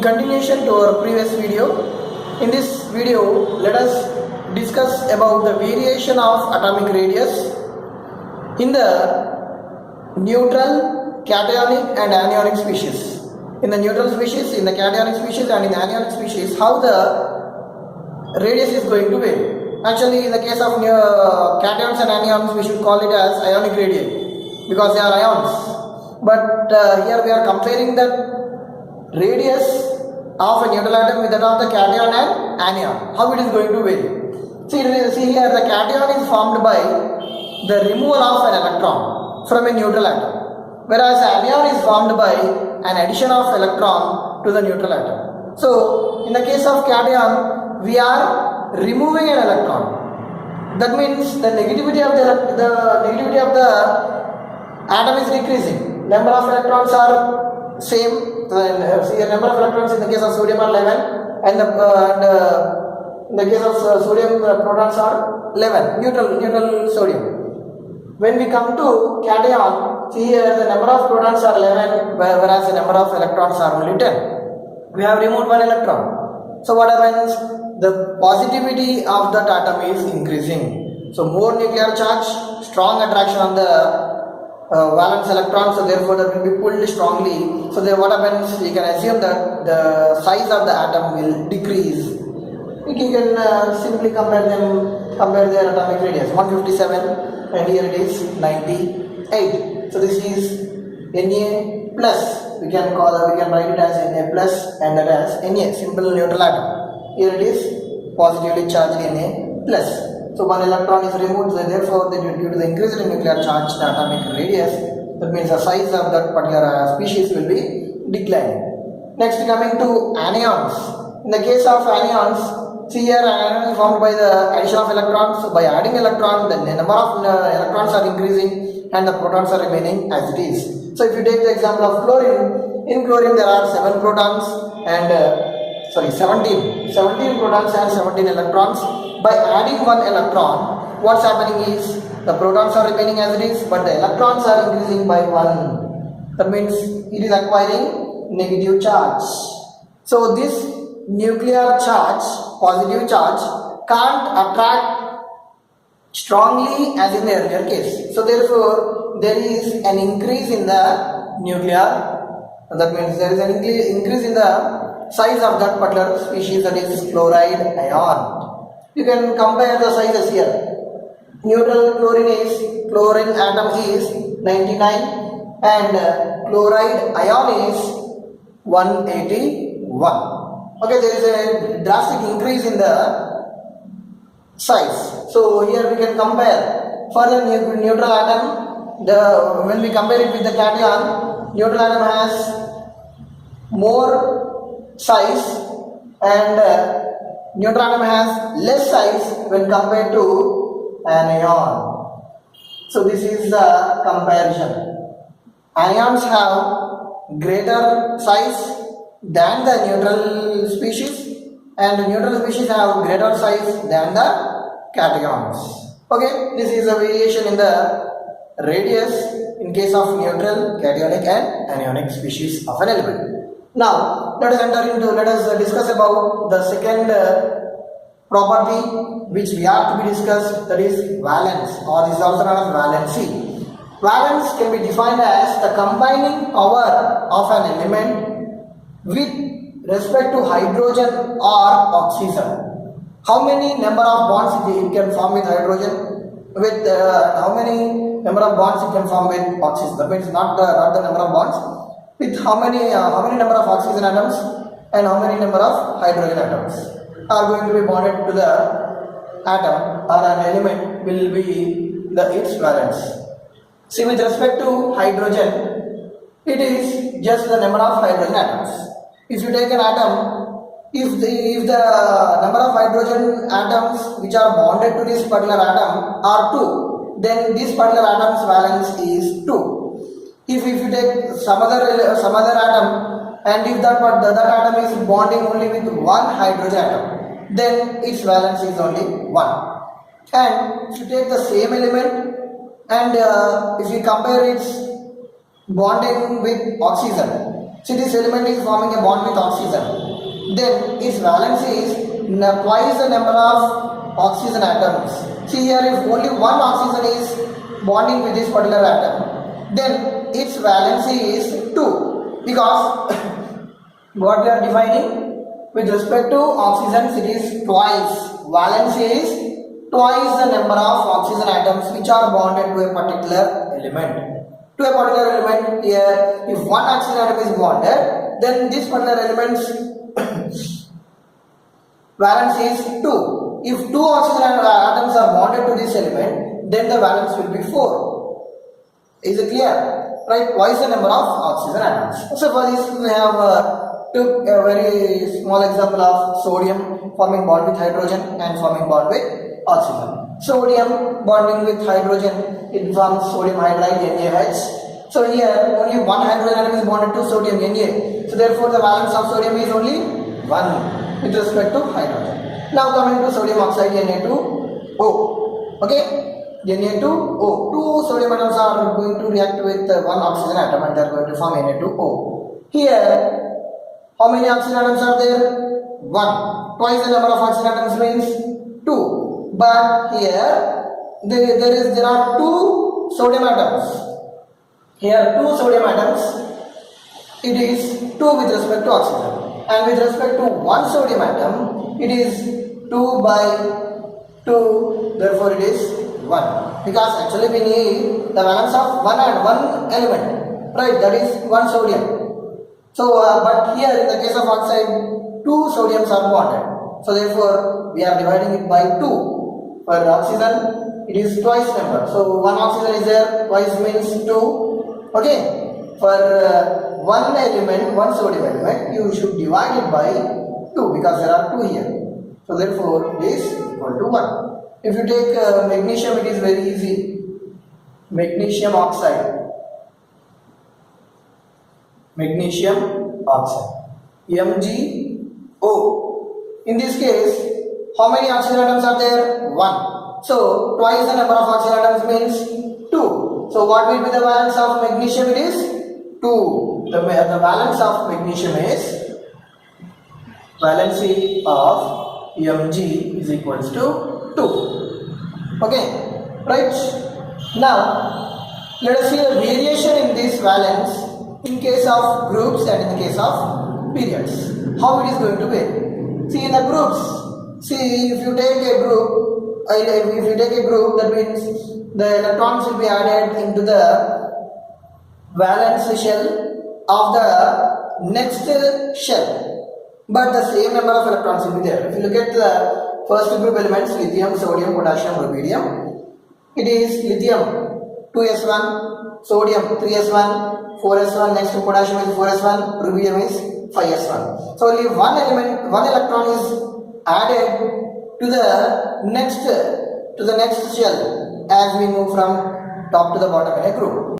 continuation to our previous video, in this video let us discuss about the variation of atomic radius in the neutral, cationic and anionic species. In the neutral species, in the cationic species and in the anionic species, how the radius is going to vary. Actually, in the case of cations and anions, we should call it as ionic radii because they are ions. But here we are comparing the radius of a neutral atom with that of the cation and anion. How it is going to vary? See here, the cation is formed by the removal of an electron from a neutral atom, whereas anion is formed by an addition of electron to the neutral atom. So, in the case of cation, we are removing an electron. That means the negativity of the atom is decreasing. Number of electrons are same. See, the number of electrons in the case of sodium are 11, and in the case of sodium, the protons are 11. Neutral sodium. When we come to cation, see here the number of protons are 11, whereas the number of electrons are only 10. We have removed one electron. So what happens? The positivity of that atom is increasing. So more nuclear charge, strong attraction on the valence electron, so therefore that will be pulled strongly. So then what happens? We can assume that the size of the atom will decrease. You can simply compare their atomic radius. 157 and here it is 98. So this is Na plus. We can write it as Na plus and that as Na, simple neutral atom. Here it is positively charged Na plus. So one electron is removed, so therefore due to the increase in nuclear charge, the atomic radius, that means the size of that particular species will be declining. Next, coming to anions. In the case of anions, see here anion is formed by the addition of electrons. So by adding electron, the number of electrons are increasing and the protons are remaining as it is. So if you take the example of chlorine, in chlorine there are 17 protons and 17 protons and 17 electrons. By adding one electron, what's happening is the protons are remaining as it is, but the electrons are increasing by one. That means it is acquiring negative charge. So this nuclear charge, positive charge, can't attract strongly as in the earlier case. So therefore, there is an increase in the nuclear. That means there is an increase in the size of that particular species, that is chloride ion. You can compare the sizes here. Neutral chlorine atom is 99 and chloride ion is 181. Okay, there is a drastic increase in the size. So here we can compare. For the neutral atom, when we compare it with the cation, neutral atom has more size and neutral atom has less size when compared to anion. So this is the comparison. Anions have greater size than the neutral species and neutral species have greater size than the cations. Okay, this is a variation in the radius in case of neutral, cationic and anionic species of an element. Now, let us discuss about the second property which we have to be discussed, that is valence, or is also known as valency. Valence can be defined as the combining power of an element with respect to hydrogen or oxygen. How many number of bonds it can form with hydrogen? With how many number of bonds it can form with oxygen? That means not the number of bonds. With how many number of oxygen atoms and how many number of hydrogen atoms are going to be bonded to the atom or an element will be its valence. See, with respect to hydrogen, it is just the number of hydrogen atoms. If you take an atom, if the number of hydrogen atoms which are bonded to this particular atom are 2, then this particular atom's valence is 2. If you take some other atom and if that atom is bonding only with one hydrogen atom, then its valence is only 1. And if you take the same element and if you compare its bonding with oxygen, See, this element is forming a bond with oxygen. Then its valence is twice the number of oxygen atoms. See here, if only one oxygen is bonding with this particular atom, then its valence is 2. Because what we are defining with respect to oxygen, it is twice. Valence is twice the number of oxygen atoms which are bonded to a particular element. To a particular element here, if one oxygen atom is bonded, then this particular element's valence is 2. If 2 oxygen atoms are bonded to this element, then the valence will be 4. Is it clear? Right? Twice the number of oxygen atoms. So for this we have took a very small example of sodium forming bond with hydrogen and forming bond with oxygen. Sodium bonding with hydrogen, it forms sodium hydride NaH. So here only one hydrogen atom is bonded to sodium Na. So therefore the valence of sodium is only 1 with respect to hydrogen. Now coming to sodium oxide Na2O. Okay, Na2O. 2 sodium atoms are going to react with one oxygen atom and they are going to form Na2O. Here, how many oxygen atoms are there? 1. Twice the number of oxygen atoms means 2. But here there are 2 sodium atoms. Here 2 sodium atoms. It is 2 with respect to oxygen, and with respect to 1 sodium atom, it is 2 by 2. Therefore, it is 1. Because actually we need the valence of one element, right? That is 1 sodium. So, but here in the case of oxide, 2 sodiums are bonded. So therefore, we are dividing it by 2. For oxygen, it is twice number. So 1 oxygen is there, twice means 2. Okay. For 1 element, 1 sodium element, you should divide it by 2 because there are 2 here. So therefore, it is equal to 1. If you take magnesium, it is very easy. Magnesium oxide. Magnesium oxide. MgO. In this case, how many oxygen atoms are there? 1. So, twice the number of oxygen atoms means 2. So, what will be the valence of magnesium? It is 2. The valence of magnesium is valency of Mg is equals to 2. Okay, right? Now, let us see the variation in this valence in case of groups and in the case of periods. How it is going to vary? See, in the groups, see, if you take a group, that means the electrons will be added into the valence shell of the next shell, but the same number of electrons will be there. If you look at the first group elements, lithium, sodium, potassium, rubidium, it is lithium 2s1, sodium 3s1, 4s1, next to potassium is 4s1, rubidium is 5s1. So only one electron is added to the next shell as we move from top to the bottom in a group.